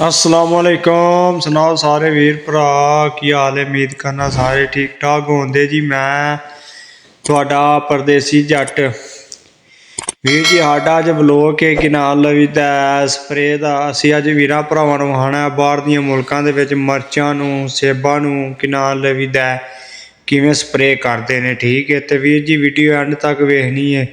असलामुअलैकुम सुनाओ सारे वीर भरा की हाल है। उम्मीद करना सारे ठीक ठाक होंगे जी। मैं थोड़ा परदेसी जट वीर जी साडा अज ब्लॉग है कि नाल लवी स्प्रे का असी अज वीर भरावां नूं विखाणा बाहर दियां मुल्कां दे विच मरचां नूं सेबां नूं कि नाल लवी किवें स्प्रे करते हैं। ठीक है तो वीर जी वीडियो एंड तक वेखनी है।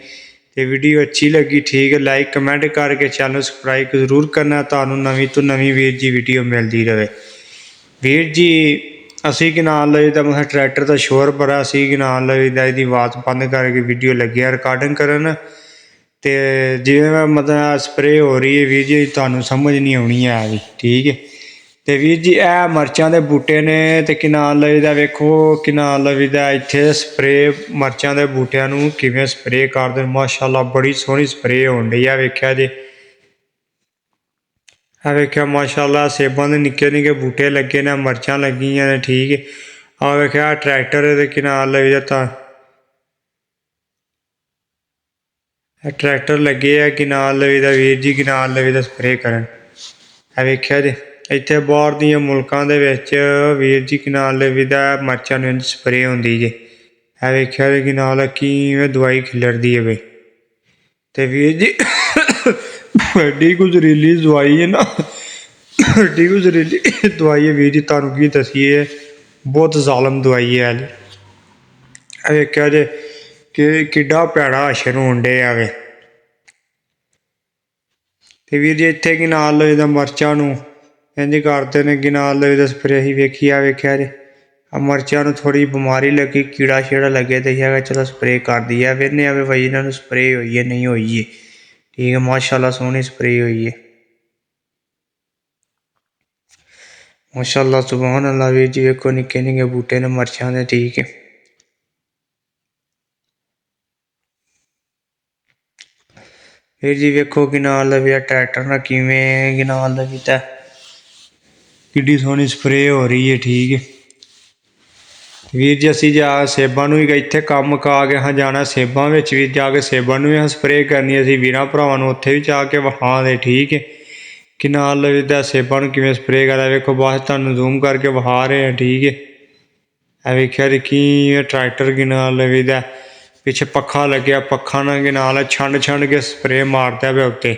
तो वीडियो अच्छी लगी ठीक है लाइक कमेंट करके चैनल सबसक्राइब जरूर करना। तुहानूं नवीं तो नवीं वीर जी वीडियो मिलती रहे। वीर जी असी कि नाम लईदा मतलब ट्रैक्टर का शोर बड़ा असी कि नाम लईदा इसकी आवाज़ बंद करके वीडियो लगे रिकॉर्डिंग करन। तो जिवें मतलब स्प्रे हो रही है वीर जी तुहानूं समझ नहीं आनी है भी ठीक है। तो वीर जी ए मरचां दे बूटे ने तो कि नाम लईदा वेखो कि नाम लईदा इत्थे स्प्रे मरचां दे बूटियां नूं किवें स्प्रे करदे माशाअल्लाह बड़ी सोहनी स्प्रे होण डई आ वेख्या जे। आ वेख्या माशाअल्लाह सेबां दे निक्के निक्के बूटे लगे ने मरचां लगियां ने ठीक है। आ वेख्या ट्रैक्टर दे कि नाम लईदा ट्रैक्टर लगे है कि नाल लवीदा वीर जी कि नाल लवीदा स्प्रे करन। आ वेख्या जे इत्थे बाहर दियां मुल्कां दे विच वीर जी कि नाल लवीदा मरचां नूं स्प्रे हुंदी जे। आ वेख्या जे कि नाल किवें दवाई खिलरदी है बई। ते वीर जी एड्डी कुछ जहरीली दवाई है ना एड्डी कुछ जहरीली दवाई है वीर जी तुहानूं की दस्सिए बहुत जालम दवाई है। वेख्या जे कि किड्डा भैड़ा अशर होण डेआ वे। ते वीर जी इत्थे कि नाल लईदा मरचां नूं इंज करदे ने कि नाल लईदा स्प्रे ही वेखिया वेख्या जे मरचां नूं थोड़ी बीमारी लगी कीड़ा शीड़ा लगे तो इह चलो स्प्रे कर दी है। वेखने आ भाई इन्हां नूं स्प्रे होई है नहीं होई है ठीक है। माशाअल्लाह सोहनी स्प्रे हुई है माशाअल्लाह सुभान अल्लाह। वीर जी वेखो निक्के निक्के बूटे ने मरचां दे ठीक है। वीर जी वेखो कि नाल लवीदा ट्रैक्टर नाल किवें कि नाल लवीदा किड्डी सोहनी स्प्रे हो रही है ठीक है। वीर जी असी जा सेबां नूं भी इत्थे कम मुका के असां जाना सेबां विच भी जाके सेबां नूं भी असां स्प्रे करनी असी वीरां भरावां नूं उत्थे भी जाके विखा दे ठीक है। कि नाल लवीदा सेबां नूं किवें स्प्रे करदा वेखो बस तुहानूं जूम करके विखा रहे हैं ठीक है। आ वेख्या जी किवें ट्रैक्टर कि नाल लवीदा पिछे पक्खा लग्या पक्खा नाल कि नाल छंड छंड के स्प्रे मारदा पिया उत्ते।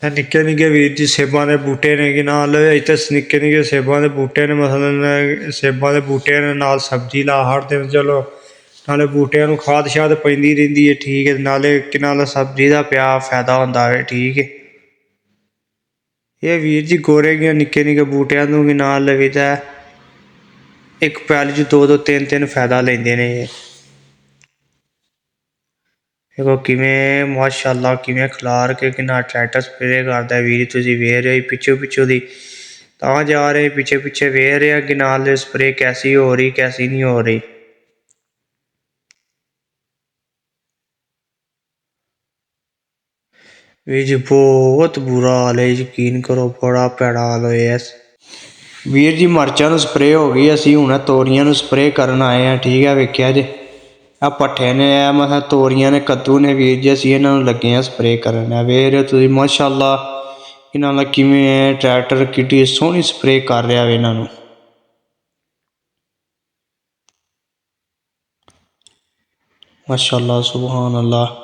निक्के निक्के वीर जी सेबां दे बूटे ने कि नाल इत्थे निक्के निक्के सेबां दे बूटे ने मसलन सेबां दे बूटे ने नाल सब्जी ला छड्डदे न चलो नाले बूटियां नूं खाद शाद पैंदी रैंह्दी है ठीक है। नाले कि नाल सब्जी दा पिया फैदा होंदा है ठीक है। एह् वीर जी गोरे गे निक्के निक्के बूटियां नूं कि नाल लवीदा इक पैली च दो दो तिन्न तिन्न फैदा लैंदे ने एह्। देखो किवें माशाअल्लाह किवें खलार के किन्ना ट्रैक्टर स्प्रे करदा वीर जी तुसीं वेख रहे हो पिच्छों पिच्छों दी तां जा रहे पीछे पीछे वेख रहे कि नाल स्प्रे कैसी हो रही कैसी नहीं हो रही। वीर जी बहुत बुरा हाल है यकीन करो बड़ा भैड़ा हाल होया। वीर जी मरचां नूं स्प्रे हो गई असी हुणे तोरियां नूं स्प्रे करन आए हैं ठीक है। वेख्या जे आ भट्ठे ने मतलब तोरियां ने कद्दू ने वीर जी असी इन्हां नूं लगे हैं स्प्रे करन वेख रहे हो तुसीं माशाअल्लाह इन्हां दा किवें ट्रैक्टर किड्डी सोहनी स्प्रे कर रहा वे इन्हां नूं। माशाअल्लाह सुभान अल्लाह।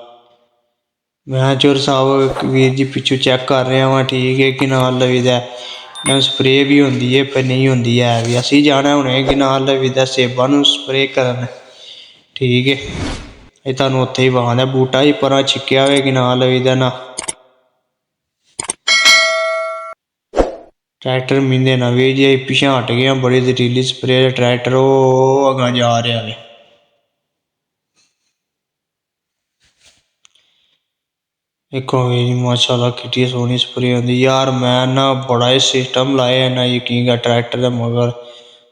मैं चोर साहब वीर जी पिछू चेक कर रहा वां ठीक है कि नाल लवीदा स्प्रे भी होंदी है पर नहीं होंदी है भी असी जाना हुणे कि नाल लवीदा सेबां नूं स्प्रे करन ठीक है। ये तुहानूं उत्थे ही विखांदे बूटा ही परां छिक्केआ होए कि नाल लवीदा ना ट्रैक्टर मींदे ना वीर जी पिछां हट गए बड़ी जहरीली स्प्रे ट्रैक्टर ओह् अगां जा रहा है। देखो माशाअल्लाह किड्डी सोहनी स्प्रे होंदी यार। मैं ना बड़ा ही सिस्टम लाया ना यकीन कर ट्रैक्टर दे मगर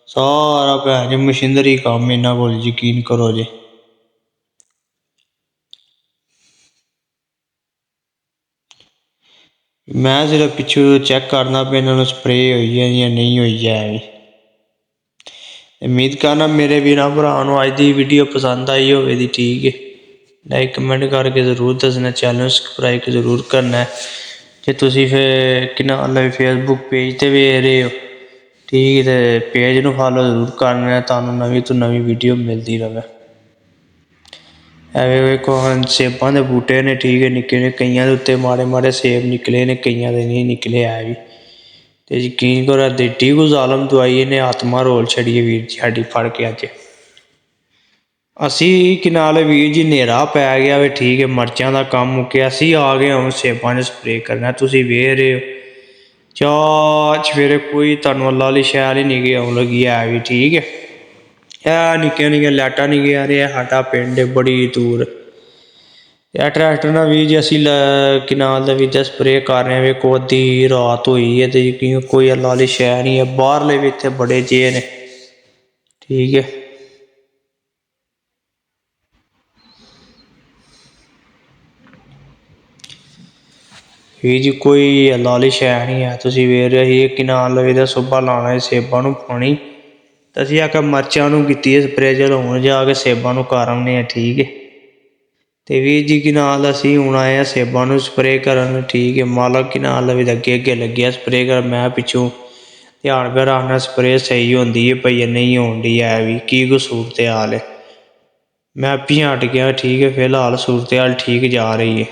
सारा भैन जी मशीनरी कम्म इन्हां कोल यकीन करो जे। मैं सिर्फ पिच्छू चेक करना पे इन्हां नूं स्प्रे होई है जां नहीं होई है। उम्मीद करना मेरे वीरां भरावां नूं अज दी वीडियो पसंद आई होवेगी। ठीक है, लाइक कमेंट करके जरूर दसना, चैनल सबसक्राइब जरूर करना है। जे तुसीं फिर कि नाम लै फेसबुक पेज ते वेख रहे हो, ठीक है, तो पेज नूं फॉलो जरूर करना है, तुहानूं नवीं तो नवीं वीडियो मिलती रहे। वेखो सेबां दे बूटे ने, ठीक है, निक्के निक्के, कईयां दे उत्ते माड़े माड़े सेब निकले ने, कईयां दे नहीं निकले है भी। ते यकीन करो एड्डी कोई जालम दवाई इन्हें आत्मा रोल छड़ी है वीर जी साडी फड़ के अज। असी कि नाल वीर जी नेरा पै गया वे, ठीक है, मर्चां दा कम मुक्या, असी आ गए हुण सेबां च स्प्रे करना। तुसीं वेख रहे हो चार चफेरे कोई तुहानूं अल्लाह वाली शैल ही नहीं आउन लगी है भी। ठीक है, निक्कियां निक्कियां लाइटां नहीं गया रहा साडा पिंड बड़ी दूर। ट्रैक्टर नाल वीर जी असी कि नाल दा वीर स्प्रे कर रहे हैं। वेखो अद्धी रात होई है ते यकीन कोई अल्लाह वाली शै नहीं है। बाहरले भी इत्थे बड़े जे ने, ठीक है। वीर जी कोई अल्लाह वाली शै नहीं है। तुसीं वेख रहे हो कि नाल दा सुबह लाना सेबां नूं पानी, ते असीं आखेआ मर्चां नूं कीती है स्प्रे, चलो हुण जाके सेबां नूं कर आउने आं। ठीक है, ते वीर जी कि नाल असीं हुण आए हैं सेबां नूं स्प्रे करन। ठीक है, मालक कि नाल अग्गे अग्गे लग्गे स्प्रे करन, मैं पिच्छों ध्यान में रखना स्प्रे सही होंदी है भई नहीं होन डी है भी, की कोई सूरत हाल है। मैं पिच्छें हट गया, ठीक है, फिलहाल सूरत हाल ठीक जा रही है।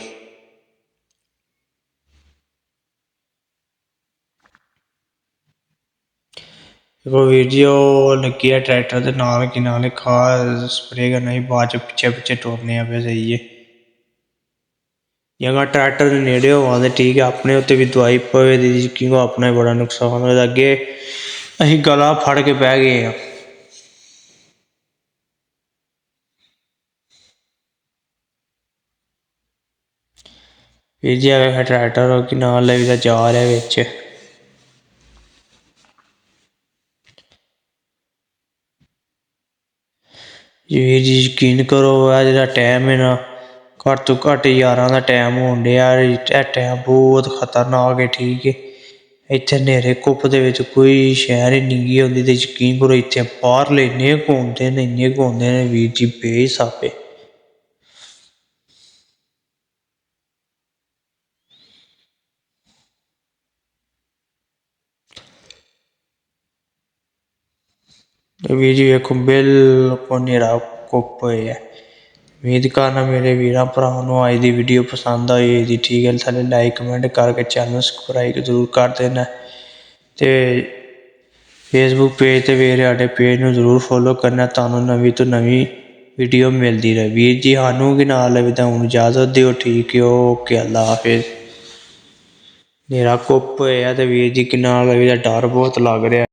देखो वीर जी वो लगी है ट्रैक्टर के नाल कि नाल खा स्प्रे करना ही, बाद च पिच्छे पिच्छे टुरने पे सही है। जे अगर ट्रैक्टर के नेड़े होवां तो ठीक है, अपने उत्ते भी दवाई पवे दी, क्योंकि अपना बड़ा नुकसान होए दा। अगे असीं गला फड़ के बह गए हैं। वीर जी अगर ट्रैक्टर कि नाल लै जा रहा बिच, वीर जी यकीन करो जो टाइम है ना, घट्ट तो घट्ट 11 का टाइम होन दिया। यह टाइम बहुत खतरनाक है। ठीक है, इत्थे नेरे घुप दे विच कोई शै नहीं निंगी होंदी, ते यकीन करो इत्थे बाहरले इन्ने घूमते ने, इन्ने घूमते ने वीर जी बेहिसाबे। वीर जी वेखो बिल्कुल नेरा घुप होया। उम्मीद करना मेरे वीरां भरावां नूं अज दी वीडियो पसंद आई होगी। ठीक है, थल्ले लाइक कमेंट करके चैनल सबसक्राइब जरूर कर देना, ते फेसबुक पेज ते वेख रहे साडे पेज नूं जरूर फॉलो करना, तुहानूं नवीं तो नवीं वीडियो मिलती रहे। वीर जी सानूं कि नाल लभदा हुण इजाजत दिओ। ठीक है, ओके, अल्लाह हाफिज। नेरा घुप होया ते वीर जी कि नाल डर बहुत लग रहा।